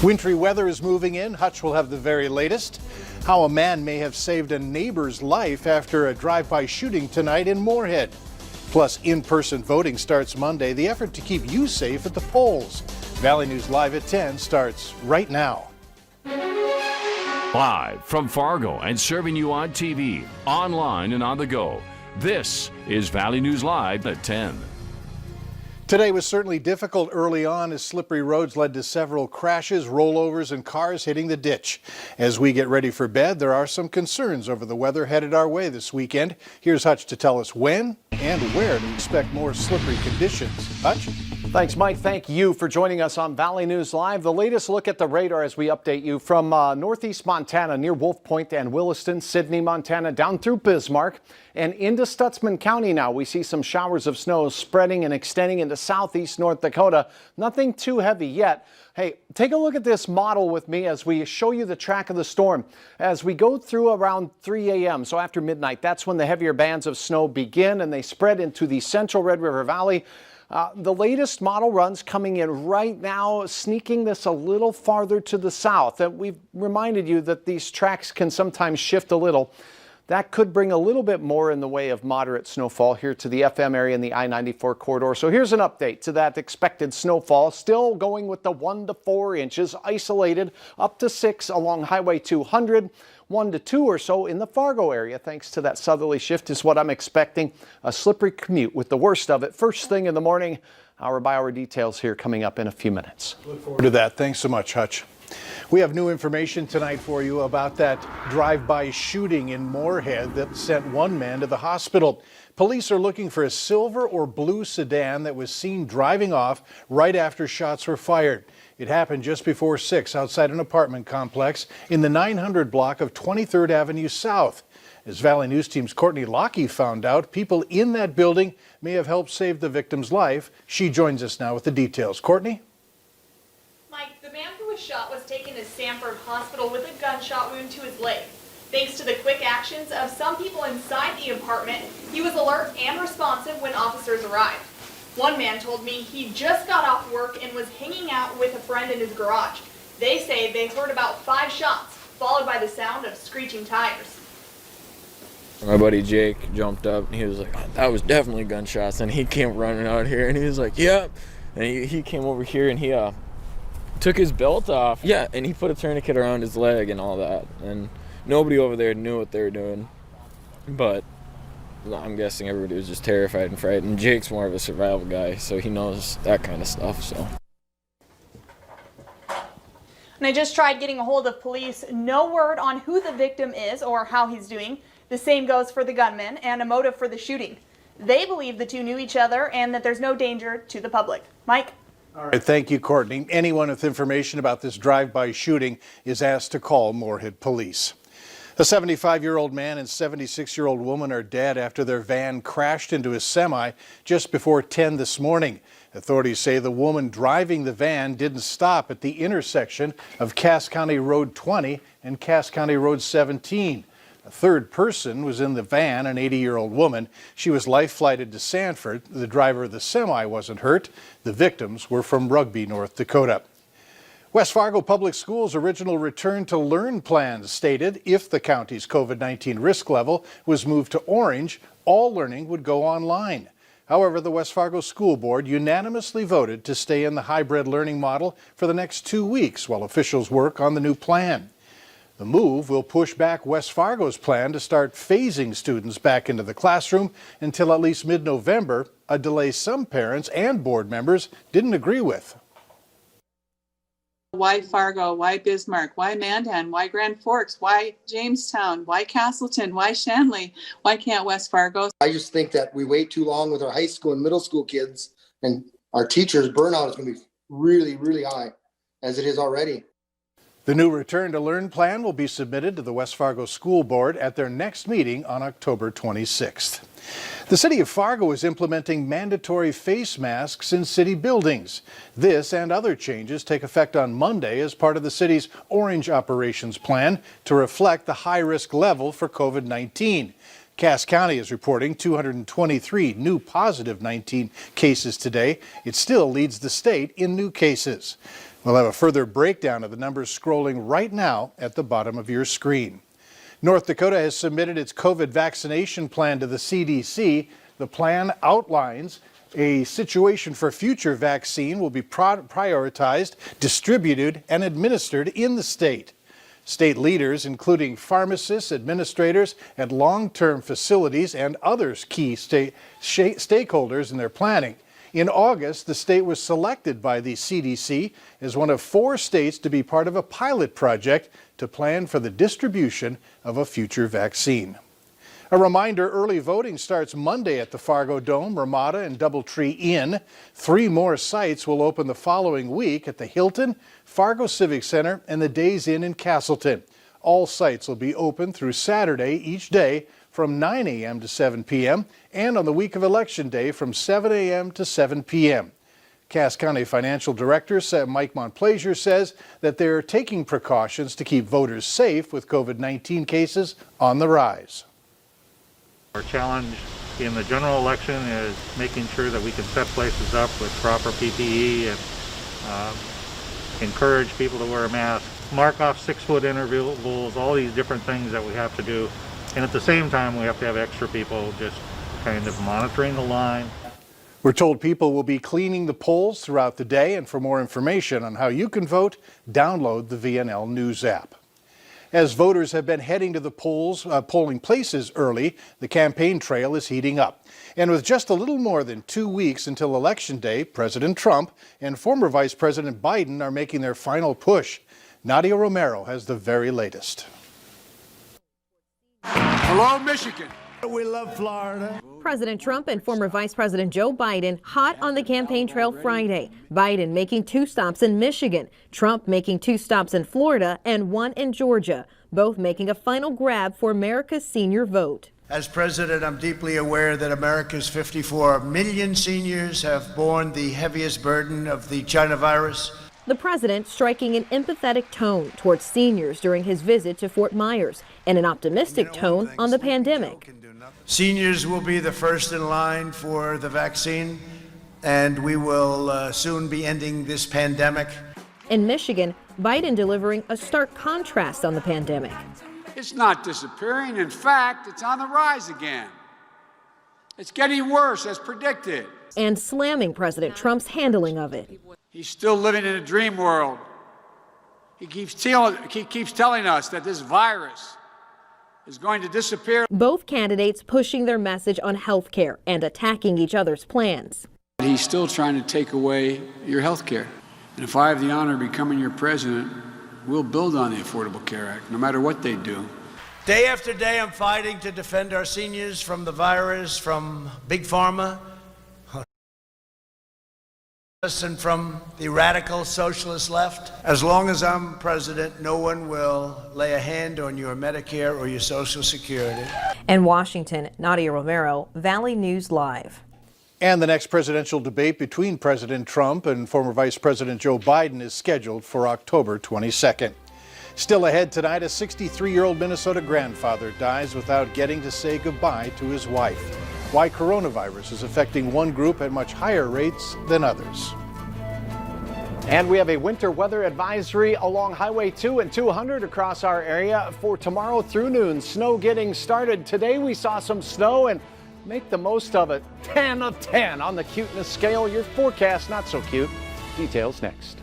Wintry weather is moving in. Hutch will have the very latest. How a man may have saved a neighbor's life after a drive-by shooting tonight in Moorhead. Plus, in-person voting starts Monday. The effort to keep you safe at the polls. Valley News Live at 10 starts right now. Live from Fargo and serving you on TV, online and on the go. This is Valley News Live at 10. Today was certainly difficult early on as slippery roads led to several crashes, rollovers, and cars hitting the ditch. As we get ready for bed, there are some concerns over the weather headed our way this weekend. Here's Hutch to tell us when and where to expect more slippery conditions. Hutch? Thanks, Mike. Thank you for joining us on Valley News Live. The latest look at the radar as we update you from northeast Montana near Wolf Point and Williston, Sidney, Montana, down through Bismarck and into Stutzman County now. We see some showers of snow spreading and extending into southeast North Dakota. Nothing too heavy yet. Hey, take a look at this model with me as we show you the track of the storm. As we go through around 3 a.m., so after midnight, that's when the heavier bands of snow begin and they spread into the central Red River Valley. The latest model runs coming in right now, sneaking this a little farther to the south. And we've reminded you that these tracks can sometimes shift a little. That could bring a little bit more in the way of moderate snowfall here to the FM area in the I-94 corridor. So here's an update to that expected snowfall. Still going with the 1 to 4 inches, isolated up to 6 along Highway 200. 1 to 2 or so in the Fargo area. Thanks to that southerly shift is what I'm expecting. A slippery commute with the worst of it first thing in the morning. Hour by hour details here coming up in a few minutes. Look forward to that. Thanks so much, Hutch. We have new information tonight for you about that drive-by shooting in Moorhead that sent one man to the hospital. Police are looking for a silver or blue sedan that was seen driving off right after shots were fired. It happened just before 6 outside an apartment complex in the 900 block of 23rd Avenue South. As Valley News Team's Courtney Lockey found out, people in that building may have helped save the victim's life. She joins us now with the details. Courtney? Mike, the man who was shot was taken to Sanford Hospital with a gunshot wound to his leg. Thanks to the quick actions of some people inside the apartment, he was alert and responsive when officers arrived. One man told me he just got off work and was hanging out with a friend in his garage. They say they heard about 5 shots, followed by the sound of screeching tires. My buddy Jake jumped up and he was like, "Oh, that was definitely gunshots." And he came running out here and he was like, "Yeah." And he came over here and he took his belt off. Yeah, and he put a tourniquet around his leg and all that. And nobody over there knew what they were doing. But I'm guessing everybody was just terrified and frightened. Jake's more of a survival guy, so he knows that kind of stuff. So. And I just tried getting a hold of police. No word on who the victim is or how he's doing. The same goes for the gunman and a motive for the shooting. They believe the two knew each other and that there's no danger to the public. Mike? All right, thank you, Courtney. Anyone with information about this drive-by shooting is asked to call Moorhead Police. A 75-year-old man and 76-year-old woman are dead after their van crashed into a semi just before 10 this morning. Authorities say the woman driving the van didn't stop at the intersection of Cass County Road 20 and Cass County Road 17. A third person was in the van, an 80-year-old woman. She was life-flighted to Sanford. The driver of the semi wasn't hurt. The victims were from Rugby, North Dakota. West Fargo Public Schools' original Return to Learn plan stated if the county's COVID-19 risk level was moved to orange, all learning would go online. However, the West Fargo School Board unanimously voted to stay in the hybrid learning model for the next 2 weeks while officials work on the new plan. The move will push back West Fargo's plan to start phasing students back into the classroom until at least mid-November, a delay some parents and board members didn't agree with. Why Fargo? Why Bismarck? Why Mandan? Why Grand Forks? Why Jamestown? Why Castleton? Why Shanley? Why can't West Fargo? I just think that we wait too long with our high school and middle school kids, and our teachers' burnout is going to be really, really high, as it is already. The new Return to Learn plan will be submitted to the West Fargo School Board at their next meeting on October 26th. The city of Fargo is implementing mandatory face masks in city buildings. This and other changes take effect on Monday as part of the city's Orange Operations Plan to reflect the high-risk level for COVID-19. Cass County is reporting 223 new positive 19 cases today. It still leads the state in new cases. We'll have a further breakdown of the numbers scrolling right now at the bottom of your screen. North Dakota has submitted its COVID vaccination plan to the CDC. The plan outlines a situation for future vaccine will be prioritized, distributed, and administered in the state. State leaders, including pharmacists, administrators, and long-term facilities and others key stakeholders in their planning. In August, the state was selected by the CDC as one of 4 states to be part of a pilot project to plan for the distribution of a future vaccine. A reminder, early voting starts Monday at the Fargo Dome, Ramada, and Doubletree Inn. 3 more sites will open the following week at the Hilton, Fargo Civic Center, and the Days Inn in Castleton. All sites will be open through Saturday each day from 9 a.m. to 7 p.m. and on the week of Election Day from 7 a.m. to 7 p.m. Cass County Financial Director Mike Montplaisir says that they're taking precautions to keep voters safe with COVID-19 cases on the rise. Our challenge in the general election is making sure that we can set places up with proper PPE and encourage people to wear a mask, mark off 6-foot intervals, all these different things that we have to do. And at the same time, we have to have extra people just kind of monitoring the line. We're told people will be cleaning the polls throughout the day, and for more information on how you can vote, download the VNL News app. As voters have been heading to the polling places early, the campaign trail is heating up. And with just a little more than 2 weeks until Election Day, President Trump and former Vice President Biden are making their final push. Nadia Romero has the very latest. Hello, Michigan. We love Florida. President Trump and former Vice President Joe Biden hot on the campaign trail Friday. Biden making 2 stops in Michigan, Trump making 2 stops in Florida and 1 in Georgia, both making a final grab for America's senior vote. As president, I'm deeply aware that America's 54 million seniors have borne the heaviest burden of the China virus. The president striking an empathetic tone towards seniors during his visit to Fort Myers and an optimistic tone on the pandemic. Seniors will be the first in line for the vaccine, and we will soon be ending this pandemic. In Michigan, Biden delivering a stark contrast on the pandemic. It's not disappearing. In fact, it's on the rise again. It's getting worse as predicted. And slamming President Trump's handling of it. He's still living in a dream world. He keeps telling us that this virus is going to disappear. Both candidates pushing their message on health care and attacking each other's plans. He's still trying to take away your health care. And if I have the honor of becoming your president, we'll build on the Affordable Care Act, no matter what they do. Day after day, I'm fighting to defend our seniors from the virus, from Big Pharma, and from the radical socialist left. As long as I'm president, no one will lay a hand on your Medicare or your Social Security. In Washington, Nadia Romero, Valley News Live. And the next presidential debate between President Trump and former Vice President Joe Biden is scheduled for October 22nd. Still ahead tonight, a 63-year-old Minnesota grandfather dies without getting to say goodbye to his wife. Why coronavirus is affecting one group at much higher rates than others. And we have a winter weather advisory along Highway 2 and 200 across our area for tomorrow through noon. Snow getting started. Today we saw some snow and make the most of it. 10 of 10 on the cuteness scale. Your forecast not so cute. Details next.